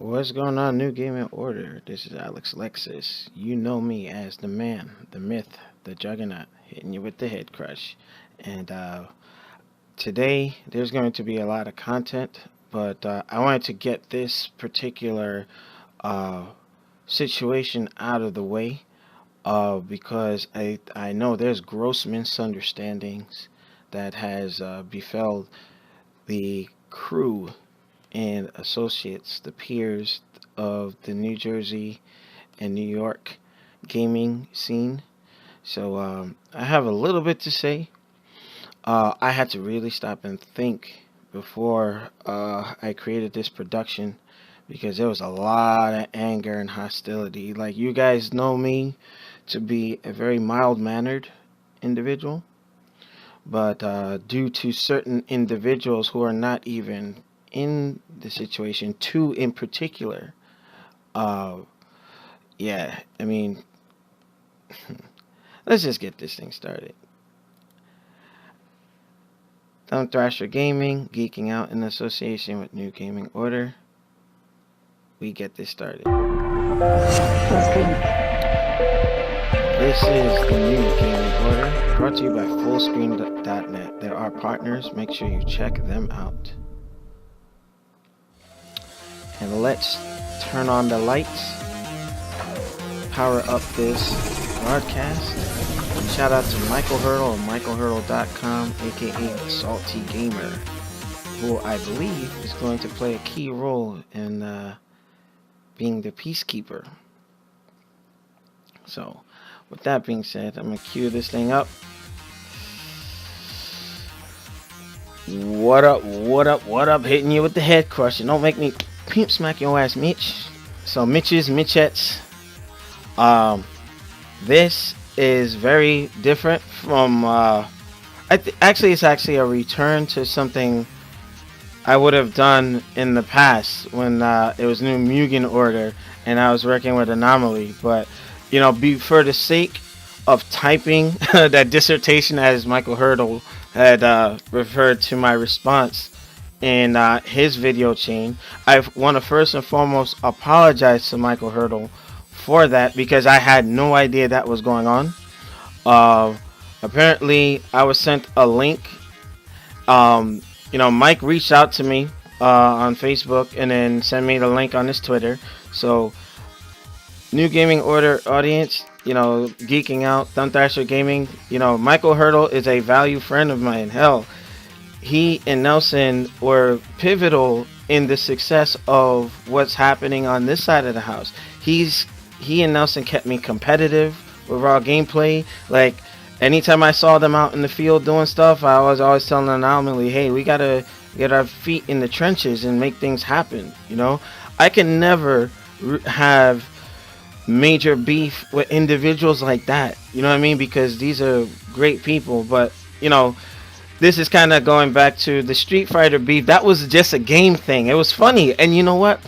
What's going on, New Gaming Order? This is Alexlexus. You know me as the man, the myth, the juggernaut, hitting you with the head crush. And today, there's going to be a lot of content, but I wanted to get this particular uh, situation out of the way because I know there's gross misunderstandings that has befell the crew and associates, the peers of the New Jersey and New York gaming scene. So I have a little bit to say. I had to really stop and think before I created this production because there was a lot of anger and hostility. Like, you guys know me to be a very mild mannered individual, but due to certain individuals who are not even in the situation, two in particular, uh, yeah, I mean, let's just get this thing started. Thumb Thrasher Gaming, geeking out in association with New Gaming Order. We get this started. This is the New Gaming Order, brought to you by Fullscreen.net. There are partners, make sure you check them out. And let's turn on the lights, power up this broadcast. Shout out to Michael Hurdle of michaelhurdle.com, aka Salty Gamer, who I believe is going to play a key role in being the peacekeeper. So, with that being said, I'm going to cue this thing up. What up, what up, what up? Hitting you with the head crusher. Don't make me pimp smack your ass, Mitch. So, Mitchettes. This is very different from actually it's actually a return to something I would have done in the past when it was New Mugen Order and I was working with Anomaly. But you know, for the sake of typing that dissertation, as Michael Hurdle had referred to my response in his video chain, I want to first and foremost apologize to Michael Hurdle for that, because I had no idea that was going on. Apparently I was sent a link. Mike reached out to me on Facebook and then sent me the link on his Twitter. So, New Gaming Order audience, geeking out, Thumb Thrasher Gaming, Michael Hurdle is a value friend of mine. Hell, he and Nelson were pivotal in the success of what's happening on this side of the house. He and Nelson kept me competitive with raw gameplay. Like, anytime I saw them out in the field doing stuff, I was always telling Anomaly, hey, we gotta get our feet in the trenches and make things happen. I can never have major beef with individuals like that. You know what I mean? Because these are great people. But, this is kind of going back to the Street Fighter beef. That was just a game thing. It was funny. And you know what?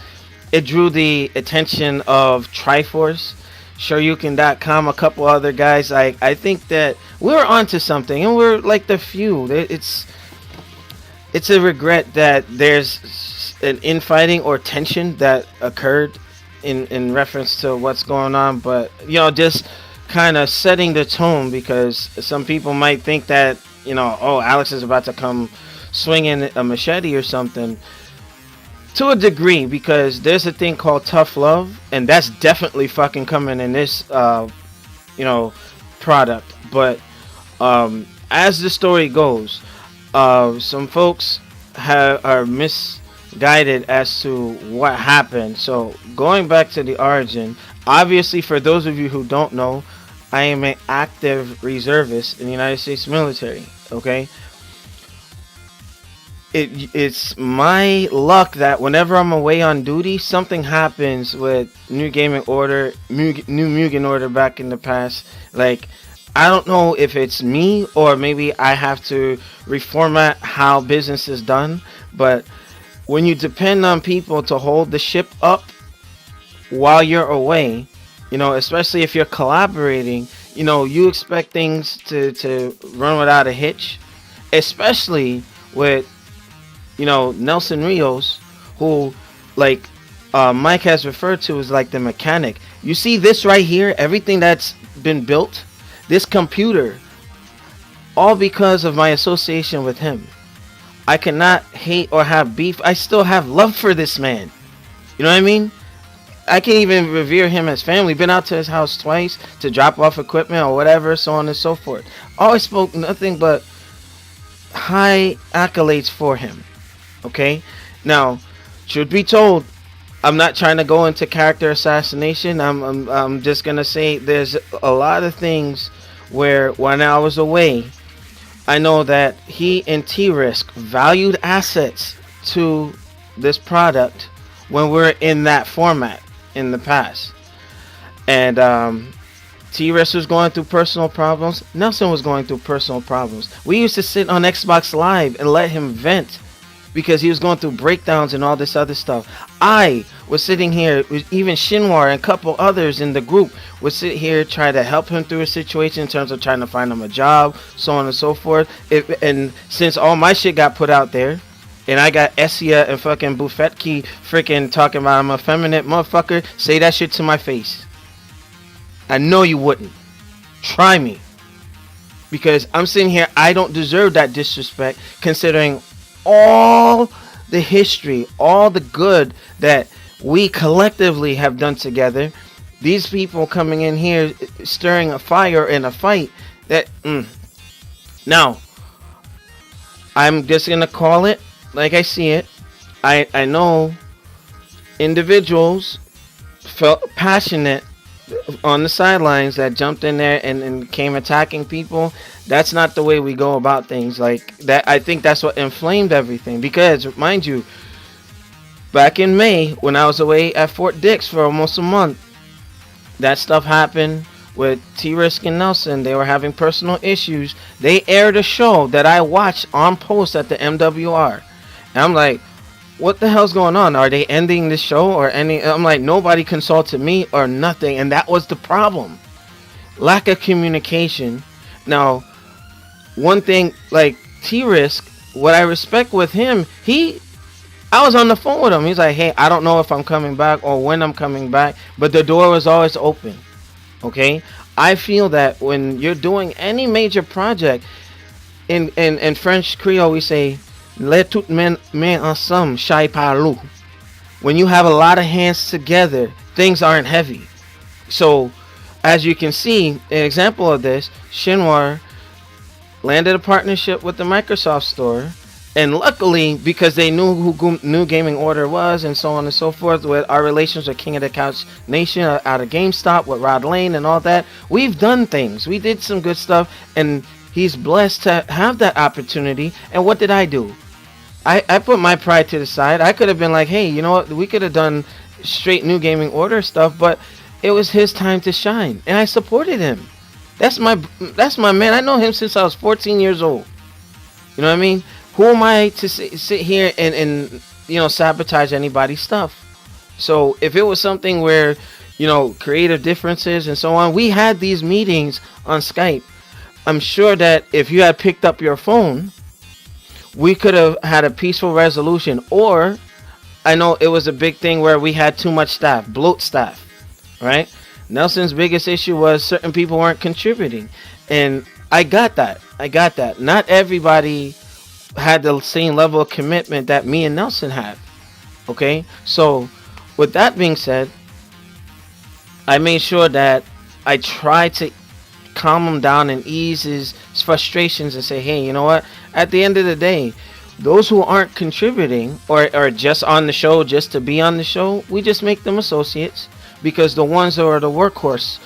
It drew the attention of Triforce, Shoryuken.com, a couple other guys. I think that we were onto something, and we're like the few. It's a regret that there's an infighting or tension that occurred in reference to what's going on. But, just kind of setting the tone, because some people might think that, oh, Alex is about to come swinging a machete or something. To a degree, because there's a thing called tough love, and that's definitely fucking coming in this, product. But as the story goes, some folks are misguided as to what happened. So, going back to the origin, obviously, for those of you who don't know, I am an active reservist in the United States military. Okay. It's my luck that whenever I'm away on duty, something happens with New Gaming Order, New Mugen Order back in the past. Like, I don't know if it's me or maybe I have to reformat how business is done. But when you depend on people to hold the ship up while you're away, especially if you're collaborating, you expect things to run without a hitch, especially with Nelson Rios, who, like, Mike has referred to as like the mechanic. You see this right here, everything that's been built, this computer, all because of my association with him. I cannot hate or have beef. I still have love for this man. You know what I mean? I can even revere him as family. Been out to his house twice to drop off equipment or whatever, so on and so forth. Always spoke nothing but high accolades for him. Okay? Now, truth be told, I'm not trying to go into character assassination. I'm just gonna say there's a lot of things where when I was away, I know that he and T-Risk valued assets to this product when we're in that format in the past. And T-Risk was going through personal problems. Nelson was going through personal problems. We used to sit on Xbox Live and let him vent because he was going through breakdowns and all this other stuff. I was sitting here, even Shinwar and a couple others in the group would sit here, try to help him through a situation in terms of trying to find him a job, so on and so forth. And since all my shit got put out there, and I got Essia and fucking Buffetki freaking talking about I'm a feminine motherfucker, say that shit to my face. I know you wouldn't. Try me. Because I'm sitting here, I don't deserve that disrespect considering all the history, all the good that we collectively have done together. These people coming in here stirring a fire in a fight that Now I'm just gonna call it like I see it. I know individuals felt passionate on the sidelines that jumped in there and came attacking people. That's not the way we go about things like that. I think that's what inflamed everything because, mind you, back in May when I was away at Fort Dix for almost a month, that stuff happened with T-Risk and Nelson. They were having personal issues. They aired a show that I watched on post at the MWR, and I'm like, what the hell's going on? Are they ending the show or any? I'm like, nobody consulted me or nothing, and that was the problem. Lack of communication. Now, one thing like T-Risk, what I respect with him, I was on the phone with him. He's like, hey, I don't know if I'm coming back or when I'm coming back, but the door was always open. Okay? I feel that when you're doing any major project, in French Creole we say, let tout men ensemble, chai parlou. When you have a lot of hands together, things aren't heavy. So, as you can see, an example of this, Shinwar landed a partnership with the Microsoft Store, and luckily, because they knew who New Gaming Order was and so on and so forth, with our relations with King of the Couch Nation out of GameStop with Rod Lane and all that, we've done things. We did some good stuff, and he's blessed to have that opportunity. And what did I do? I put my pride to the side. I could have been like, hey, you know what? We could have done straight New Gaming Order stuff, but it was his time to shine, and I supported him. That's my man. I know him since I was 14 years old. You know what I mean? Who am I to sit here and sabotage anybody's stuff? So if it was something where, creative differences and so on, we had these meetings on Skype. I'm sure that if you had picked up your phone, we could have had a peaceful resolution. Or I know it was a big thing where we had too much staff, bloat staff, right? Nelson's biggest issue was certain people weren't contributing, and I got that. Not everybody had the same level of commitment that me and Nelson had. Okay, so with that being said, I made sure that I tried to calm him down and ease his frustrations and say, hey, you know what? At the end of the day, those who aren't contributing or just on the show just to be on the show, we just make them associates, because the ones that are the workhorse,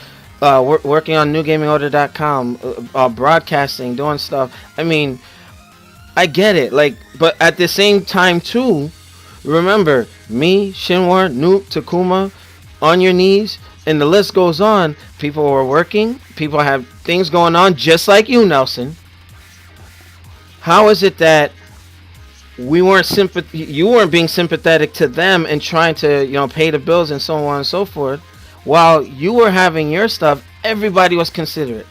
working on newgamingorder.com, broadcasting, doing stuff. I mean, I get it, but at the same time too, remember, me, Shinwar, Nuke, Takuma, on your knees, and the list goes on. People were working, people have things going on, just like you, Nelson. How is it that you weren't being sympathetic to them and trying to, pay the bills and so on and so forth, while you were having your stuff? Everybody was considerate.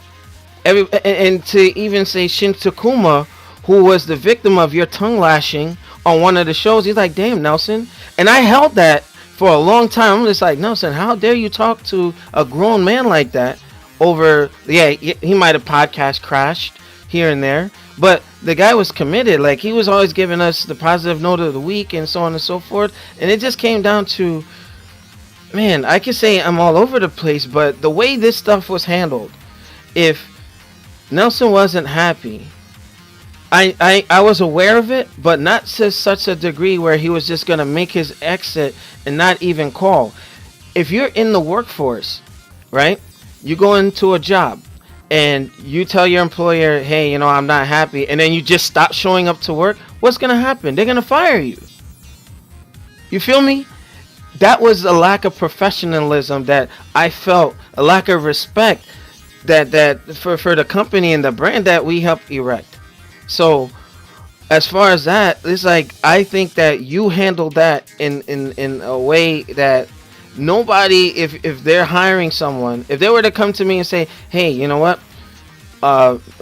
And to even say Shin Takuma, who was the victim of your tongue lashing on one of the shows, he's like, damn, Nelson. And I held that for a long time. I'm just like, Nelson, how dare you talk to a grown man like that over, yeah, he might have podcast crashed here and there, but the guy was committed. Like, he was always giving us the positive note of the week and so on and so forth. And it just came down to, man, I could say I'm all over the place, but the way this stuff was handled, if Nelson wasn't happy, I was aware of it, but not to such a degree where he was just going to make his exit and not even call. If you're in the workforce, right, you go into a job and you tell your employer, hey, I'm not happy, and then you just stop showing up to work, what's going to happen? They're going to fire you. You feel me? That was a lack of professionalism that I felt, a lack of respect that for the company and the brand that we helped erect. So as far as that, it's like, I think that you handled that in a way that nobody, if they're hiring someone, if they were to come to me and say, hey, you know what,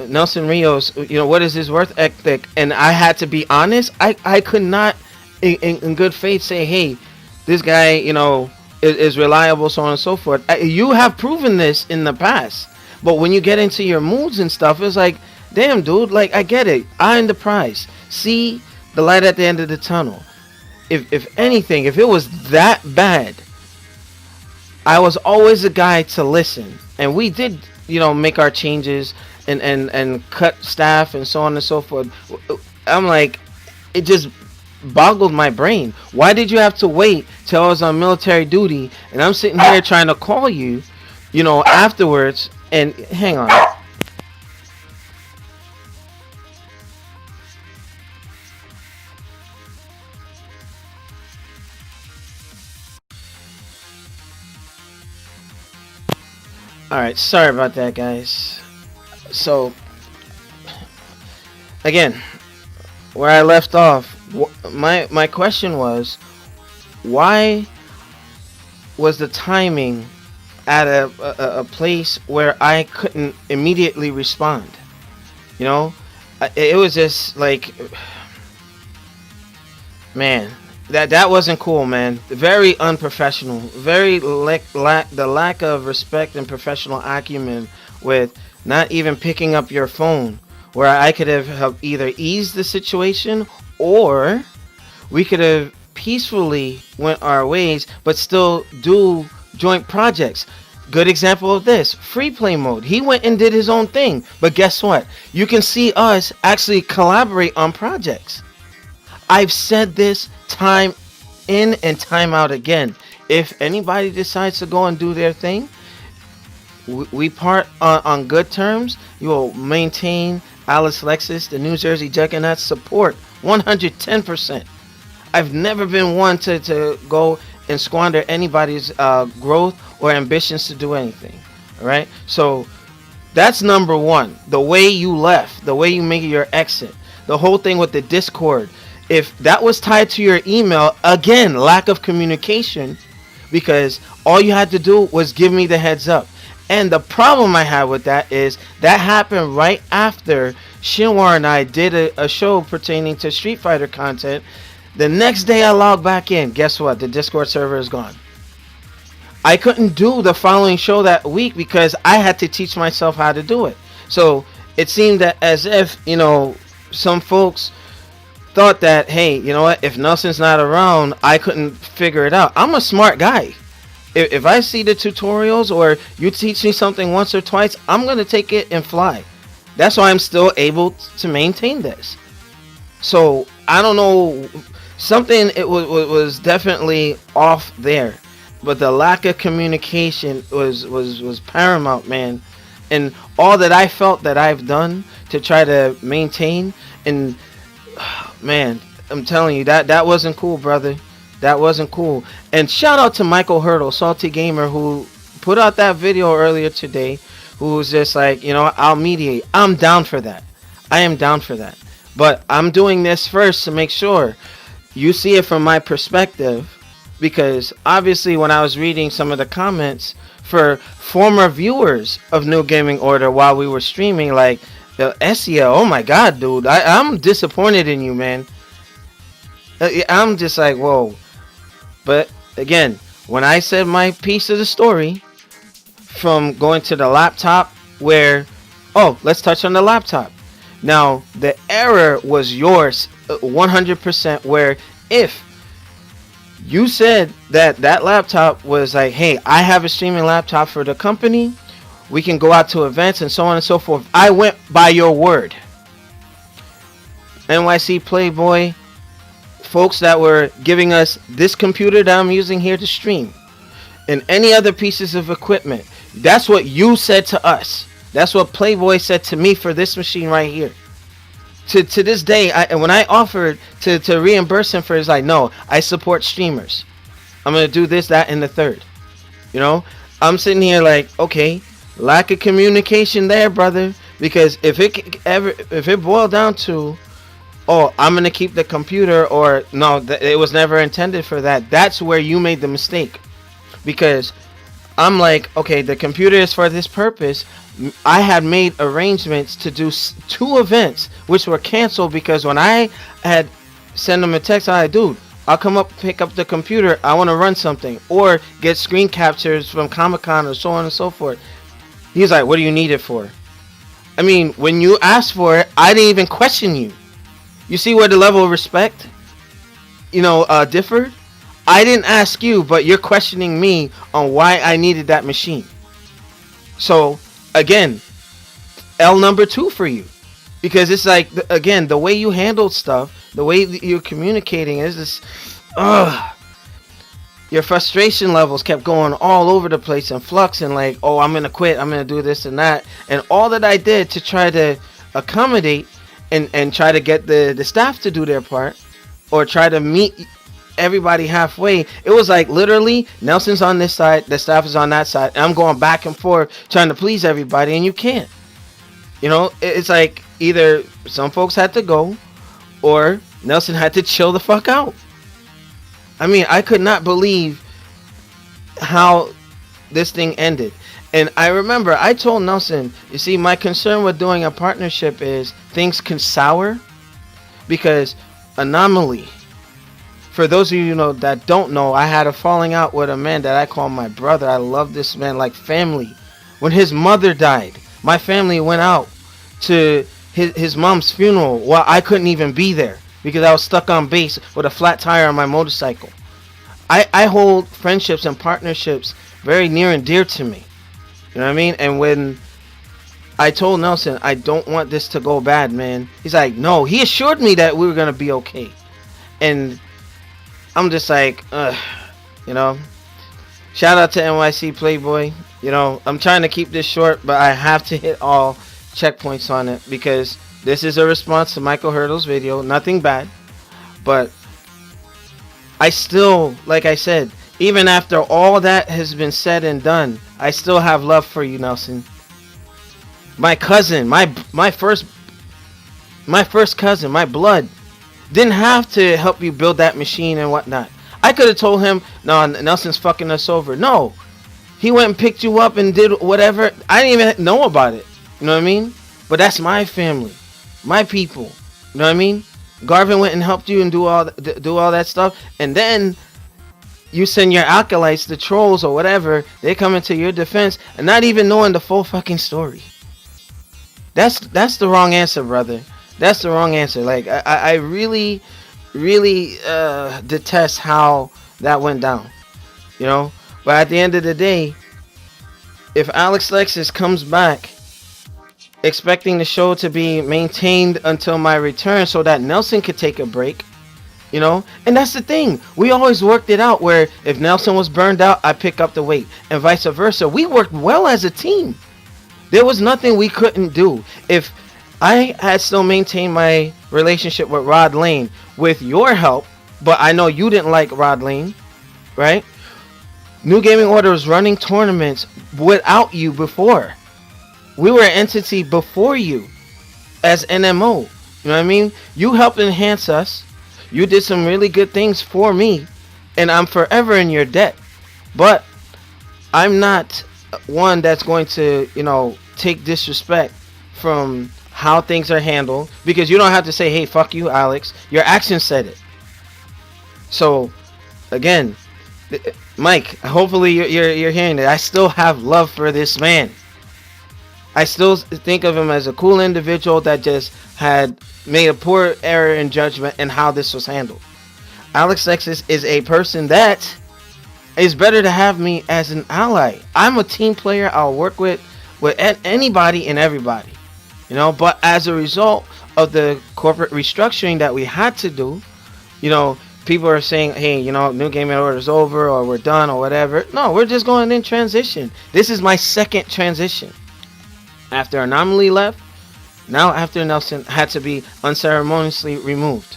Nelson Rios, what is his worth ethic, and I had to be honest, I could not in good faith say, hey, this guy, is reliable, so on and so forth. You have proven this in the past, but when you get into your moods and stuff, it's like, damn, dude, like, I get it. Eye on the prize. See the light at the end of the tunnel. If anything, if it was that bad, I was always a guy to listen. And we did, make our changes and cut staff and so on and so forth. I'm like, it just boggled my brain. Why did you have to wait till I was on military duty and I'm sitting here trying to call you, afterwards? And hang on. Alright, sorry about that, guys. So, again, where I left off, my question was, why was the timing at a place where I couldn't immediately respond? It was just like, man, that wasn't cool, man. Very unprofessional. Very the lack of respect and professional acumen with not even picking up your phone, where I could have either eased the situation or we could have peacefully went our ways, but still do joint projects. Good example of this, free play mode. He went and did his own thing, but guess what? You can see us actually collaborate on projects. I've said this time in and time out again. If anybody decides to go and do their thing, we part on good terms. You will maintain Alexlexus, the New Jersey juggernaut, support 110%. I've never been one to go and squander anybody's growth or ambitions to do anything. All right? So that's number one. The way you left, the way you make your exit, the whole thing with the Discord. If that was tied to your email, again, lack of communication, because all you had to do was give me the heads up. And the problem I had with that is that happened right after Shinwar and I did a show pertaining to Street Fighter content. The next day I logged back in. Guess what? The Discord server is gone. I couldn't do the following show that week because I had to teach myself how to do it. So it seemed that as if, some folks thought that, hey, you know what, if Nelson's not around, I couldn't figure it out. I'm a smart guy. If I see the tutorials or you teach me something once or twice, I'm going to take it and fly. That's why I'm still able to maintain this. So I don't know, something it was definitely off there, but the lack of communication was paramount, man. And all that I felt that I've done to try to maintain, and man, I'm telling you, that wasn't cool, brother. That wasn't cool. And shout out to Michael Hurdle, Salty Gamer, who put out that video earlier today, who was just like, I'll mediate. I'm down for that. I am down for that. But I'm doing this first to make sure you see it from my perspective, because obviously when I was reading some of the comments for former viewers of New Gaming Order while we were streaming, like, Essia, oh my god, dude, I'm disappointed in you, man. I'm just like, whoa. But again, when I said my piece of the story, from going to the laptop, where, oh, let's touch on the laptop. Now, the error was yours 100%, where if you said that that laptop was like, hey, I have a streaming laptop for the company, we can go out to events and so on and so forth. I went by your word. NYC Playboy, folks that were giving us this computer that I'm using here to stream, and any other pieces of equipment. That's what you said to us. That's what Playboy said to me for this machine right here. To this day, when I offered to reimburse him for it, it's like, no, I support streamers. I'm going to do this, that, and the third. You know? I'm sitting here like, okay, lack of communication there, brother. Because if it boiled down to, oh, I'm going to keep the computer, or no, it was never intended for that, that's where you made the mistake. Because I'm like, okay, the computer is for this purpose. I had made arrangements to do 2 events, which were canceled because when I had sent him a text, I, dude, I'll come up, pick up the computer. I want to run something or get screen captures from Comic-Con or so on and so forth. He's like, what do you need it for? I mean, when you asked for it, I didn't even question you. You see where the level of respect, differed? I didn't ask you, but you're questioning me on why I needed that machine. So, again, L number 2 for you. Because it's like, again, the way you handled stuff, the way you're communicating is this, your frustration levels kept going all over the place and flux, and like, oh, I'm going to quit, I'm going to do this and that. And all that I did to try to accommodate and try to get the staff to do their part, or try to meet everybody halfway, it was like literally Nelson's on this side, the staff is on that side, and I'm going back and forth trying to please everybody, and you can't. It's like either some folks had to go or Nelson had to chill the fuck out. I mean, I could not believe how this thing ended. And I remember I told Nelson, you see, my concern with doing a partnership is things can sour, because anomaly, for those of you that don't know, I had a falling out with a man that I call my brother. I love this man like family. When his mother died, my family went out to his mom's funeral while I couldn't even be there because I was stuck on base with a flat tire on my motorcycle. I hold friendships and partnerships very near and dear to me. You know what I mean? And when I told Nelson, I don't want this to go bad, man, he's like, no. He assured me that we were going to be okay. And I'm just like, shout out to NYC Playboy. I'm trying to keep this short, but I have to hit all checkpoints on it because this is a response to Michael Hurdle's video. Nothing bad, but I still, like I said, even after all that has been said and done, I still have love for you, Nelson. My cousin, my first cousin, my blood, didn't have to help you build that machine and whatnot. I could have told him, no, Nelson's fucking us over. No, he went and picked you up and did whatever. I didn't even know about it. You know what I mean? But that's my family, my people. You know what I mean? Garvin went and helped you and do all that stuff, and then you send your acolytes, the trolls or whatever. They come into your defense and not even knowing the full fucking story. That's the wrong answer, brother. That's the wrong answer. Like, I really, really detest how that went down. But at the end of the day, if Alexlexus comes back expecting the show to be maintained until my return so that Nelson could take a break, and that's the thing. We always worked it out where if Nelson was burned out, I pick up the weight, and vice versa. We worked well as a team. There was nothing we couldn't do. If I had still maintained my relationship with Rod Lane with your help, but I know you didn't like Rod Lane, right? New Gaming Order was running tournaments without you before. We were an entity before you as NMO. You know what I mean? You helped enhance us. You did some really good things for me, and I'm forever in your debt. But I'm not one that's going to, take disrespect from how things are handled, because you don't have to say, hey, fuck you, Alex. Your actions said it. So, again, Mike, hopefully you're hearing it. I still have love for this man. I still think of him as a cool individual that just had made a poor error in judgment and how this was handled. Alexlexus is a person that is better to have me as an ally. I'm a team player. I'll work with anybody and everybody, But as a result of the corporate restructuring that we had to do, people are saying, hey, new gaming order is over, or we're done, or whatever. No, we're just going in transition. This is my second transition. After Anomaly left, now after Nelson had to be unceremoniously removed.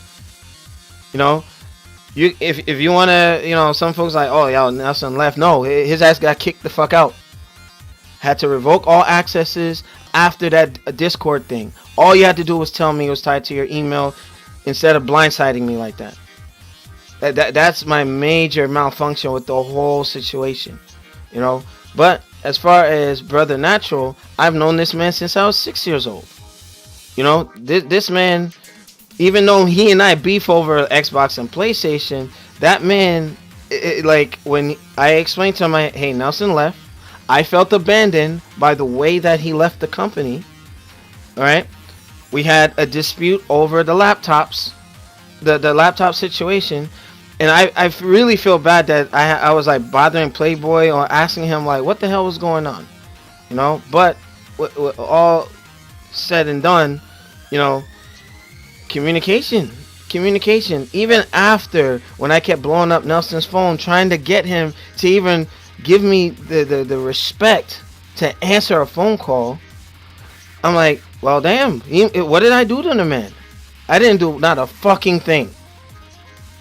If you want to, some folks like, oh, yeah, Nelson left. No, his ass got kicked the fuck out. Had to revoke all accesses after that Discord thing. All you had to do was tell me it was tied to your email instead of blindsiding me like that. That's my major malfunction with the whole situation, But as far as Brother Natural, I've known this man since I was 6 years old. This man, even though he and I beef over Xbox and PlayStation, that man, like when I explained to him, hey, Nelson left. I felt abandoned by the way that he left the company. All right, we had a dispute over the laptops, the laptop situation. And I really feel bad that I was like bothering Playboy or asking him like what the hell was going on, But with all said and done, communication. Even after when I kept blowing up Nelson's phone trying to get him to even give me the respect to answer a phone call, I'm like, well, damn, what did I do to the man? I didn't do not a fucking thing.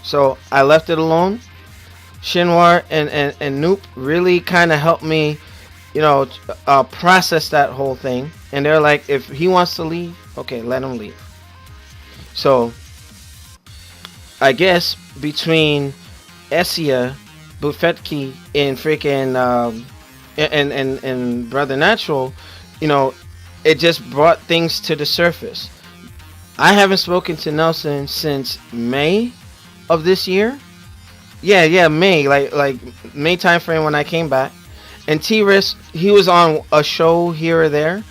So I left it alone. Shinwar and Noop really kind of helped me, process that whole thing. And they're like, if he wants to leave, okay, let him leave. So I guess between Essia, Buffetki, and freaking and Brother Natural, it just brought things to the surface. I haven't spoken to Nelson since May of this year. Yeah, May, like May time frame when I came back. And T-Risk, he was on a show here or there,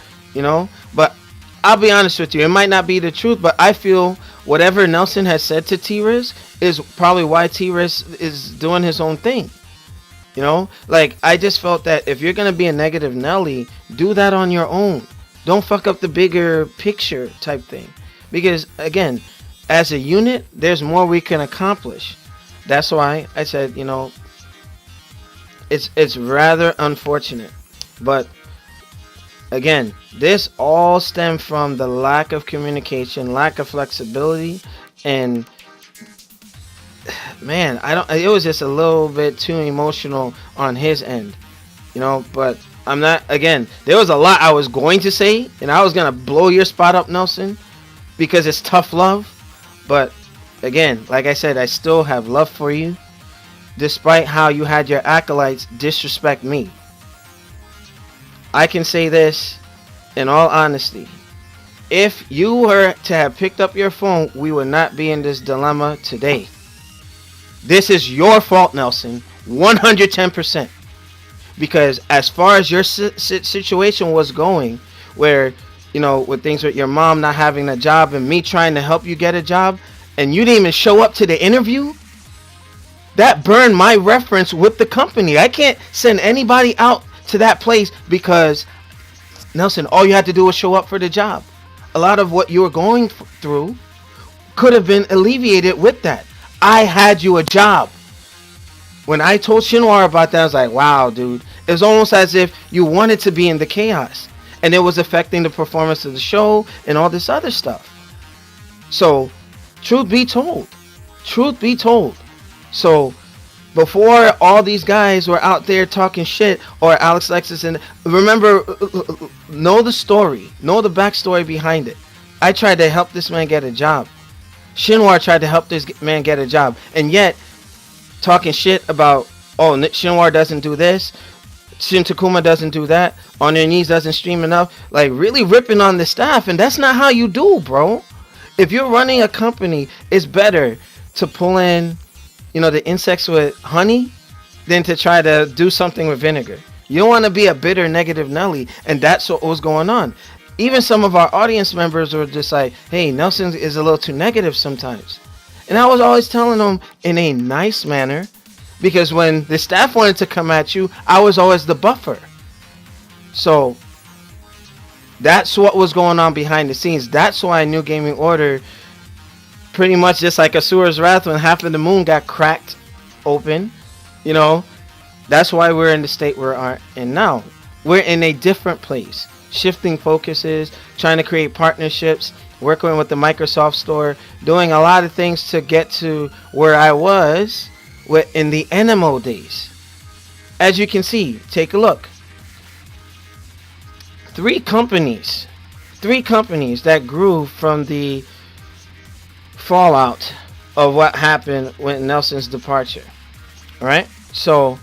but I'll be honest with you, it might not be the truth, but I feel whatever Nelson has said to T-Risk is probably why T-Risk is doing his own thing. Like I just felt that if you're gonna be a negative Nelly, do that on your own. Don't fuck up the bigger picture type thing, because again, as a unit, there's more we can accomplish. That's why I said, it's rather unfortunate. But again, this all stemmed from the lack of communication, lack of flexibility, and man, it was just a little bit too emotional on his end. But I'm not, again, there was a lot I was going to say, and I was going to blow your spot up, Nelson, because it's tough love. But again, like I said, I still have love for you, despite how you had your acolytes disrespect me. I can say this in all honesty. If you were to have picked up your phone, we would not be in this dilemma today. This is your fault, Nelson, 110%. Because as far as your situation was going, where with things with your mom not having a job and me trying to help you get a job, and you didn't even show up to the interview, that burned my reference with the company. I can't send anybody out to that place because, Nelson, all you had to do was show up for the job. A lot of what you were going through could have been alleviated with that. I had you a job. When I told Shinwar about that, I was like, wow, dude. It was almost as if you wanted to be in the chaos. And it was affecting the performance of the show and all this other stuff. So, truth be told. So, before all these guys were out there talking shit, or Alexlexus, and remember, know the story. Know the backstory behind it. I tried to help this man get a job. Shinwar tried to help this man get a job. And yet, talking shit about, oh, Shinwar doesn't do this, Shin Takuma doesn't do that, On Your Knees doesn't stream enough, like really ripping on the staff, and that's not how you do, bro. If you're running a company, it's better to pull in, the insects with honey than to try to do something with vinegar. You don't want to be a bitter, negative Nelly, and that's what was going on. Even some of our audience members were just like, hey, Nelson is a little too negative sometimes. And I was always telling them in a nice manner, because when the staff wanted to come at you, I was always the buffer. So that's what was going on behind the scenes. That's why New Gaming Order, pretty much just like Asura's Wrath when half of the moon got cracked open, you know, that's why we're in the state we're in now. We're in a different place, shifting focuses, trying to create partnerships, working with the Microsoft Store, doing a lot of things to get to where I was in the NMO days. As you can see, take a look. Three companies that grew from the fallout of what happened with Nelson's departure. All right? So,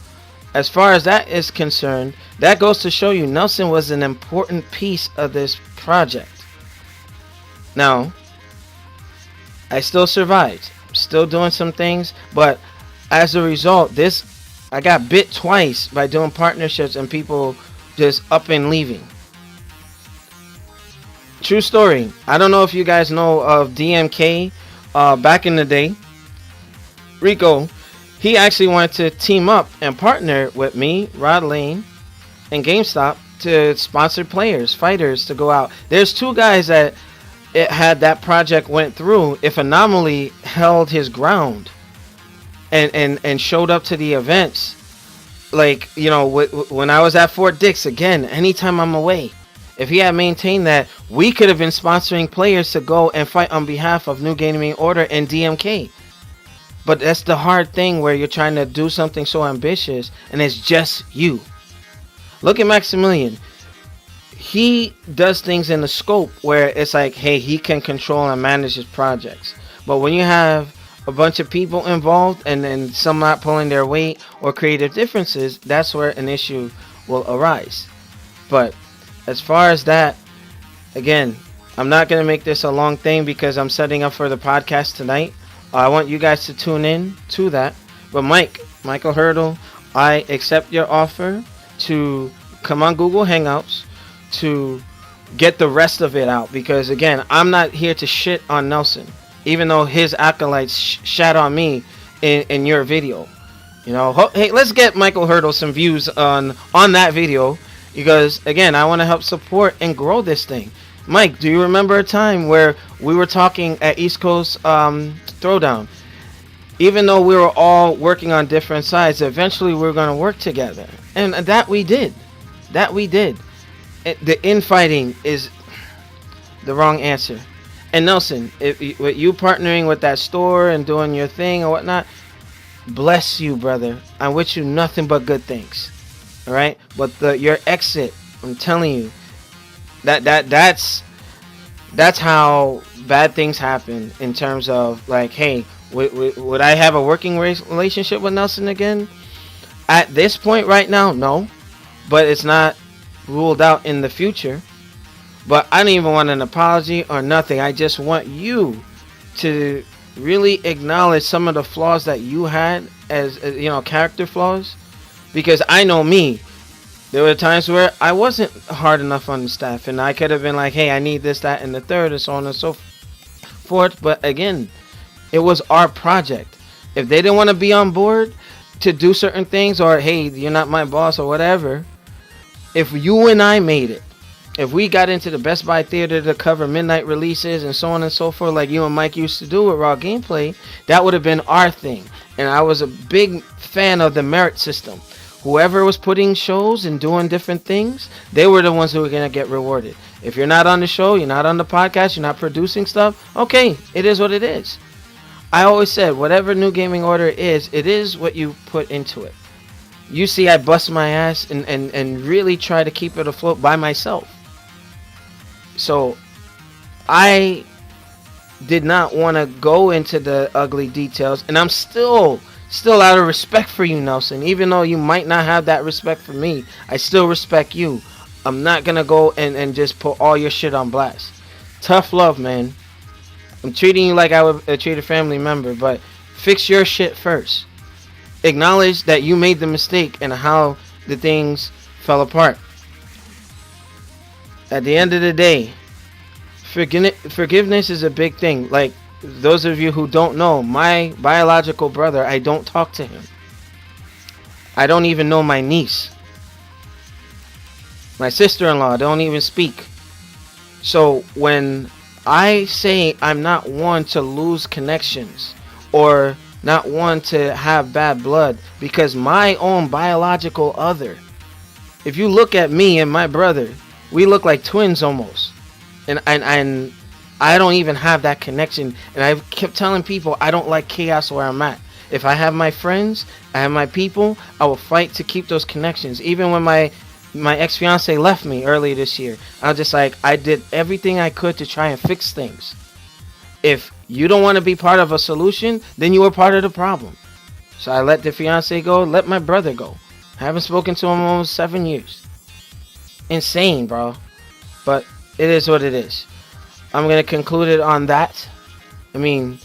as far as that is concerned, that goes to show you Nelson was an important piece of this project. Now, I still survived. Still doing some things, but as a result, I got bit twice by doing partnerships and people just up and leaving. True story. I don't know if you guys know of DMK. Back in the day, Rico, he actually wanted to team up and partner with me, Rod Lane, and GameStop to sponsor players, fighters to go out. There's two guys that it had that project went through. If Anomaly held his ground and showed up to the events, like, you know, when I was at Fort Dix, again, anytime I'm away, if he had maintained that, we could have been sponsoring players to go and fight on behalf of New Gaming Order and DMK. But that's the hard thing where you're trying to do something so ambitious and it's just you. Look at Maximilian. He does things in the scope where it's like, hey, he can control and manage his projects. But when you have a bunch of people involved and then some not pulling their weight or creative differences, that's where an issue will arise. But as far as that, again, I'm not going to make this a long thing because I'm setting up for the podcast tonight. I want you guys to tune in to that. But Michael Hurdle, I accept your offer to come on Google Hangouts to get the rest of it out. Because, again, I'm not here to shit on Nelson, even though his acolytes shat on me in your video. You know, hey, let's get Michael Hurdle some views on that video. Because, again, I want to help support and grow this thing. Mike, do you remember a time where we were talking at East Coast Throwdown? Even though we were all working on different sides, eventually we were going to work together. And that we did. The infighting is the wrong answer. And Nelson, with you partnering with that store and doing your thing or whatnot, bless you, brother. I wish you nothing but good things. All right, but your exit, I'm telling you, that's how bad things happen in terms of like, hey, would I have a working relationship with Nelson again? At this point right now, no, but it's not ruled out in the future. But I don't even want an apology or nothing. I just want you to really acknowledge some of the flaws that you had as you know, character flaws. Because I know me, there were times where I wasn't hard enough on the staff, and I could have been like, hey, I need this, that, and the third, and so on and so forth. But again, it was our project. If they didn't want to be on board to do certain things, or hey, you're not my boss or whatever, if you and I made it, if we got into the Best Buy theater to cover midnight releases and so on and so forth, like you and Mike used to do with Raw Gameplay, that would have been our thing. And I was a big fan of the merit system. Whoever was putting shows and doing different things, they were the ones who were going to get rewarded. If you're not on the show, you're not on the podcast, you're not producing stuff, okay, it is what it is. I always said, whatever New Gaming Order is, it is what you put into it. You see, I bust my ass and really try to keep it afloat by myself. So, I did not want to go into the ugly details, and I'm still out of respect for you, Nelson. Even though you might not have that respect for me, I still respect you. I'm not gonna go and just put all your shit on blast. Tough love, man. I'm treating you like I would treat a family member, but fix your shit first. acknowledge that you made the mistake and how the things fell apart. At the end of the day, forgiveness is a big thing. Like, those of you who don't know, my biological brother, I don't talk to him. I don't even know my niece. My sister-in-law, I don't even speak. So when I say I'm not one to lose connections or not one to have bad blood, because my own biological other, if you look at me and my brother, we look like twins almost. And I don't even have that connection. And I kept telling people I don't like chaos where I'm at. If I have my friends, I have my people, I will fight to keep those connections. Even when my ex-fiance left me earlier this year, I was just like, I did everything I could to try and fix things. If you don't want to be part of a solution, then you were part of the problem. So I let the fiance go, let my brother go. I haven't spoken to him in almost 7 years. Insane, bro. But it is what it is. I'm going to conclude it on that. I mean,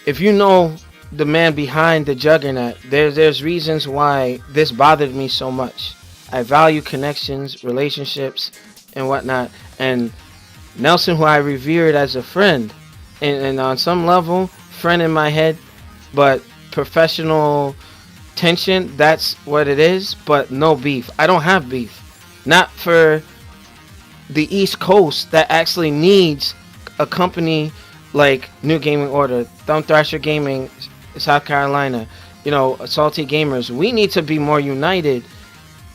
if you know the man behind the juggernaut, there's reasons why this bothered me so much. I value connections, relationships, and whatnot. And Nelson, who I revered as a friend, and on some level, friend in my head, but professional tension, that's what it is. But no beef. I don't have beef. Not for the East Coast that actually needs a company like New Gaming Order, Thumb Thrasher Gaming, South Carolina, Salty Gamers. We need to be more united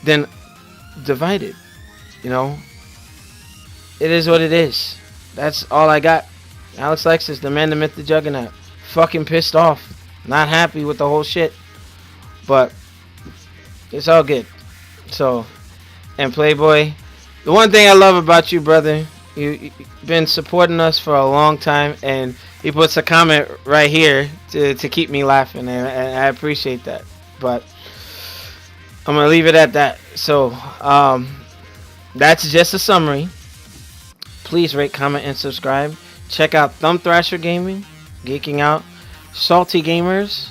than divided. It is what it is. That's all I got. Alexlexus, the man, the myth, the juggernaut. Fucking pissed off. Not happy with the whole shit. But it's all good. So, and Playboy, the one thing I love about you, brother, you've been supporting us for a long time, and he puts a comment right here to keep me laughing, and I appreciate that. But I'm going to leave it at that. So, that's just a summary. Please rate, comment, and subscribe. Check out Thumb Thrasher Gaming, Geeking Out, Salty Gamers,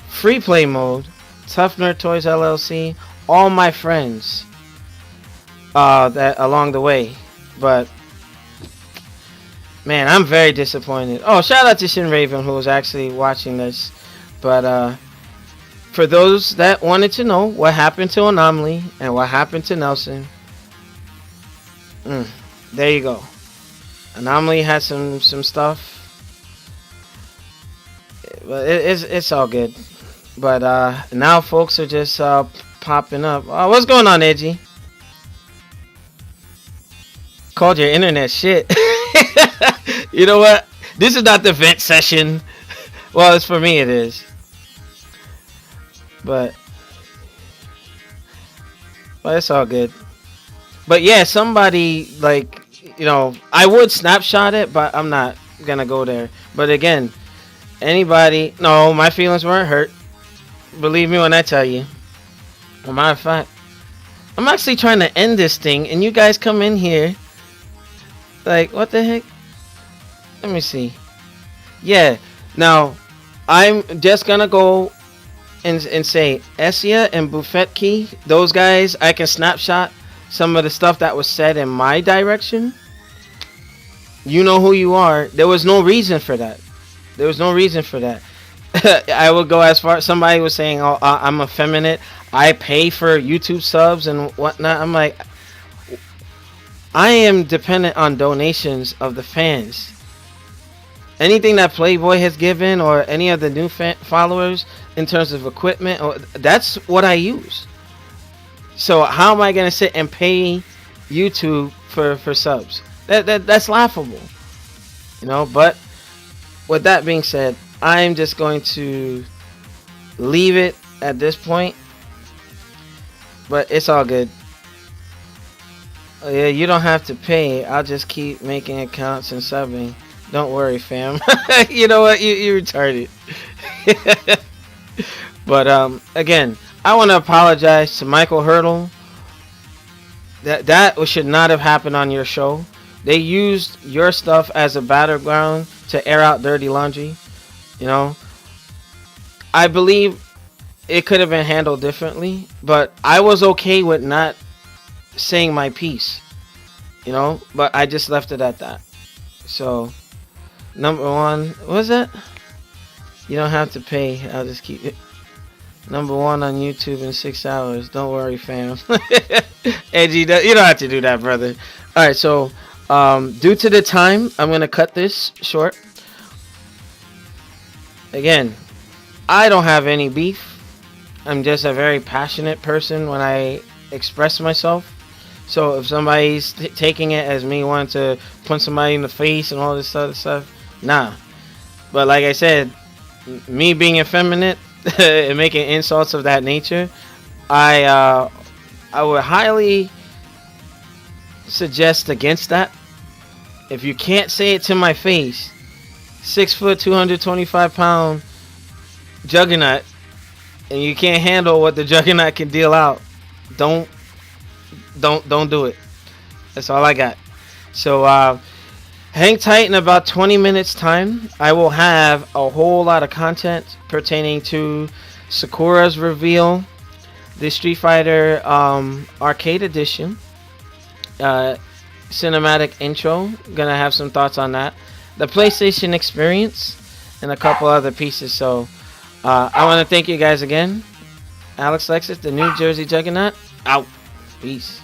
Free Play Mode, Tough Nerd Toys LLC, all my friends that along the way. But man, I'm very disappointed. Oh, shout out to Shin Raven, who was actually watching this. But for those that wanted to know what happened to Anomaly and what happened to Nelson, there you go. Anomaly had some stuff, but it's all good. But now folks are just popping up. What's going on, Edgy? Called your internet shit. You know what? This is not the vent session. Well, it's for me, it is. But it's all good. But yeah, somebody, like, I would snapshot it, but I'm not gonna go there. But again, anybody, no, my feelings weren't hurt. Believe me when I tell you. As a matter of fact, I'm actually trying to end this thing, and you guys come in here like, what the heck? Let me see. Yeah, now I'm just gonna go and say Essia and Buffet Key, those guys, I can snapshot some of the stuff that was said in my direction. You know who you are. There was no reason for that. There was no reason for that. I would go as far, somebody was saying, oh, I'm effeminate, I pay for YouTube subs and whatnot. I'm like, I am dependent on donations of the fans. Anything that Playboy has given, or any of the new followers in terms of equipment, that's what I use. So how am I going to sit and pay YouTube for subs? That's laughable. But with that being said, I'm just going to leave it at this point. But it's all good. Oh, yeah, you don't have to pay. I'll just keep making accounts and subbing. Don't worry, fam. You know what? You retarded. But again, I want to apologize to Michael Hurdle. That should not have happened on your show. They used your stuff as a battleground to air out dirty laundry. I believe it could have been handled differently, but I was okay with not saying my piece, but I just left it at that. So, number one, what was that? You don't have to pay. I'll just keep it. Number one on YouTube in 6 hours. Don't worry, fam. Edgy, you don't have to do that, brother. All right, so due to the time, I'm gonna cut this short. Again, I don't have any beef. I'm just a very passionate person when I express myself. So if somebody's taking it as me wanting to punch somebody in the face and all this other stuff, nah. But like I said, me being effeminate and making insults of that nature, I would highly suggest against that. If you can't say it to my face, 6 foot, 225-pound juggernaut, and you can't handle what the juggernaut can deal out, don't do it. That's all I got. So hang tight. In about 20 minutes time, I will have a whole lot of content pertaining to Sakura's reveal, the Street Fighter Arcade Edition cinematic intro. Gonna have some thoughts on that, the PlayStation experience, and a couple other pieces. So I want to thank you guys again. Alexlexus, the New Jersey Juggernaut, out. Peace.